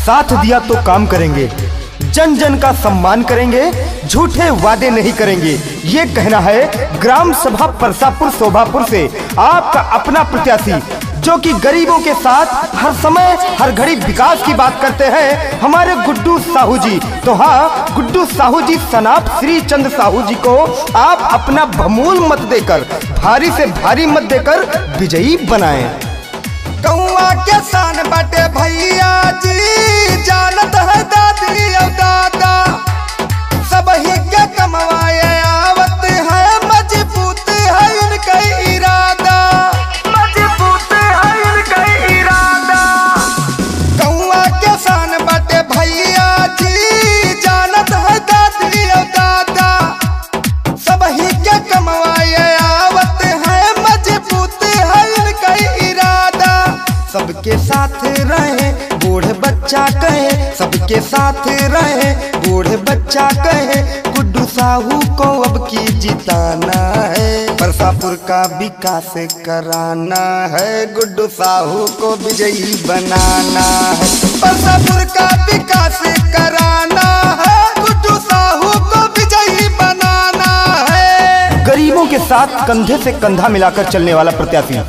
साथ दिया तो काम करेंगे, जन जन का सम्मान करेंगे, झूठे वादे नहीं करेंगे। ये कहना है ग्राम सभा परसापुर शोभापुर से आपका अपना प्रत्याशी, जो कि गरीबों के साथ हर समय हर घड़ी विकास की बात करते हैं, हमारे गुड्डू साहू जी। तो हाँ, गुड्डू साहू जी सनाप श्री चंद साहू जी को आप अपना बहुमूल्य मत देकर, भारी से भारी मत देकर विजयी बनाएं। गौवा के शान बाटे भैया जी, जानत है दादी और दादा, सब ही के कमवाए आवत है, मजबूत है इनका इरादा, मजबूत है इनका इरादा। गौवा के शान बाटे भैया जी, जानत है दादी और दादा, सब ही के कमवाए आवत है, मजबूत है इनका इरादा। सबके साथ रहे बूढ़े बच्चा कहे, सबके साथ रहे बूढ़े बच्चा कहे, गुड्डू साहू को अब की जिताना है, परसापुर का विकास कराना है, गुड्डू साहू को विजयी बनाना है, परसापुर का विकास कराना है, गुड्डू साहू को विजयी बनाना है। गरीबों के साथ कंधे से कंधा मिलाकर चलने वाला प्रत्याशी,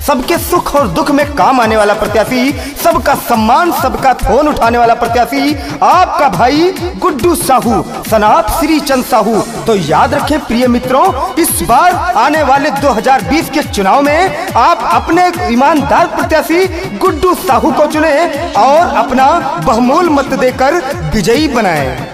सबके सुख और दुख में काम आने वाला प्रत्याशी, सबका सम्मान सबका फोन उठाने वाला प्रत्याशी, आपका भाई गुड्डू साहू सनाप श्री चंद साहू। तो याद रखें प्रिय मित्रों, इस बार आने वाले 2020 के चुनाव में आप अपने ईमानदार प्रत्याशी गुड्डू साहू को चुने और अपना बहुमूल्य मत देकर विजयी बनाएं।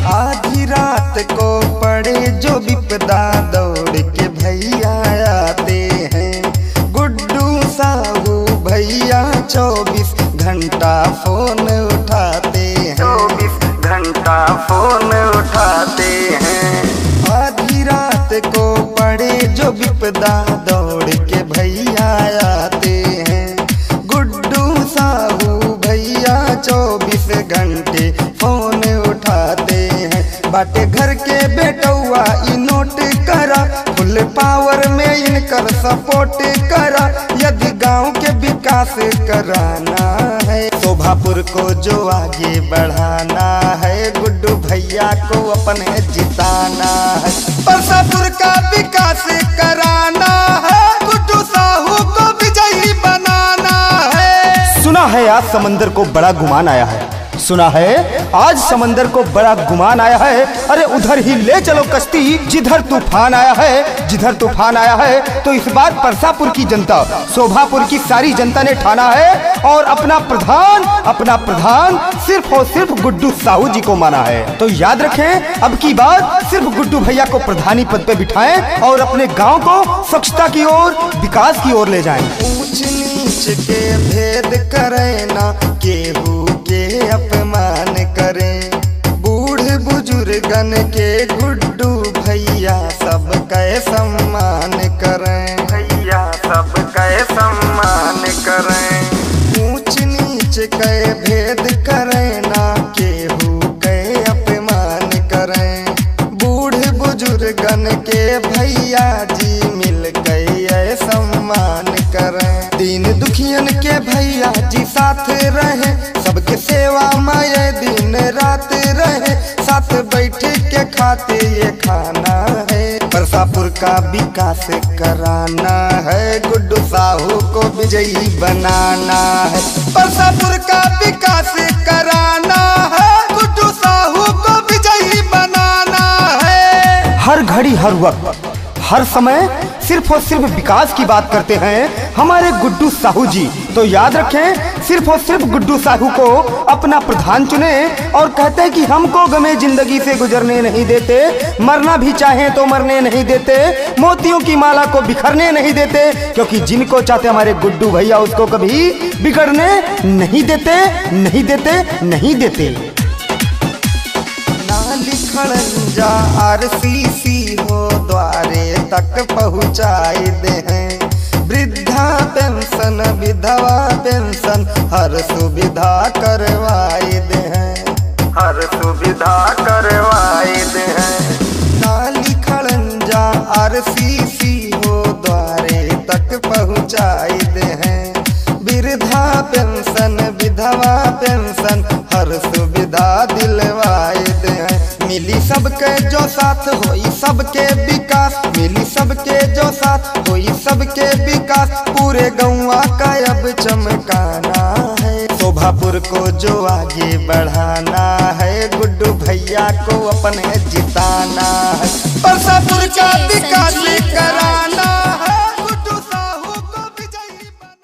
आधी रात को पड़े जो विपदा, दौड़ के भैया आते हैं, गुड्डू साहू भैया 24 घंटा फोन उठाते हैं, 24 घंटा फोन उठाते हैं। आधी रात को पड़े जो विपदा, दौड़ के भैया आते हैं, गुड्डू साहू भैया 24 घंटे फोन उठाते हैं। बाटे घर के बेटौआ ई नोट करा, फुल पावर में इनकर सपोर्ट करा, यदि गांव के विकास कराना है, शोभापुर को जो आगे बढ़ाना है, गुड्डू भैया को अपने जिताना है, परसापुर का विकास कराना है, गुड्डू साहू को विजयी बनाना है। सुना है आज समंदर को बड़ा गुमान आया है, सुना है आज समंदर को बड़ा गुमान आया है, अरे उधर ही ले चलो कश्ती जिधर तूफान आया है, जिधर तूफान आया है। तो इस बार परसापुर की जनता, शोभापुर की सारी जनता ने ठाना है और अपना प्रधान सिर्फ और सिर्फ गुड्डू साहू जी को माना है। तो याद रखें, अब की बात सिर्फ गुड्डू भैया को प्रधानी पद पे बिठाएं और अपने गांव को स्वच्छता की ओर, विकास की ओर ले जाएं। ऊंच नीच के भेद करे ना, केहू के अपमान करें, बूढ़ बुजुर्गन के गुड्डू भैया सबका सम्मान करें, भैया सबका सम्मान करें। ऊंच नीच के भेद करें ना, केहू के अपमान करें, बूढ़ बुजुर्गन के भैया जी मिल गए सम्मान करें। दीन दुखियन के भैया जी साथ रहे, सबके सेवा में दिन रात रहे, साथ बैठ के खाते ये खाना है, परसापुर का विकास कराना है, गुड्डू साहू को विजयी बनाना है, परसापुर का विकास कराना है, गुड्डू साहू को विजयी बनाना है। हर घड़ी हर वक्त हर समय सिर्फ और सिर्फ विकास की बात करते हैं हमारे गुड्डू साहू जी। तो याद रखें, सिर्फ और सिर्फ गुड्डू साहू को अपना प्रधान चुने और कहते हैं कि हमको गमे जिंदगी से गुजरने नहीं देते, मरना भी चाहें तो मरने नहीं देते, मोतियों की माला को बिखरने नहीं देते, क्योंकि जिनको चाहते हमारे गुड्डू भैया उसको कभी बिगड़ने नहीं देते, नहीं देते, नहीं देते। खड़ंजा RCC हो द्वारे तक पहुँचाए दे हैं, वृद्धा पेंशन विधवा पेंशन हर सुविधा करवाए दे हैं, हर सुविधा करवाए दे हैं। नाली खड़ंजा RCC हो द्वारे तक पहुँचाए दे हैं, वृद्धा पेंशन विधवा सबके जो साथ होई सबके विकास, मिली सबके जो साथ होई सबके विकास। पूरे गौवा का अब चमकाना है, शोभापुर को जो आगे बढ़ाना है, गुड्डू भैया को अपने जिताना है, परसापुर का विकास कराना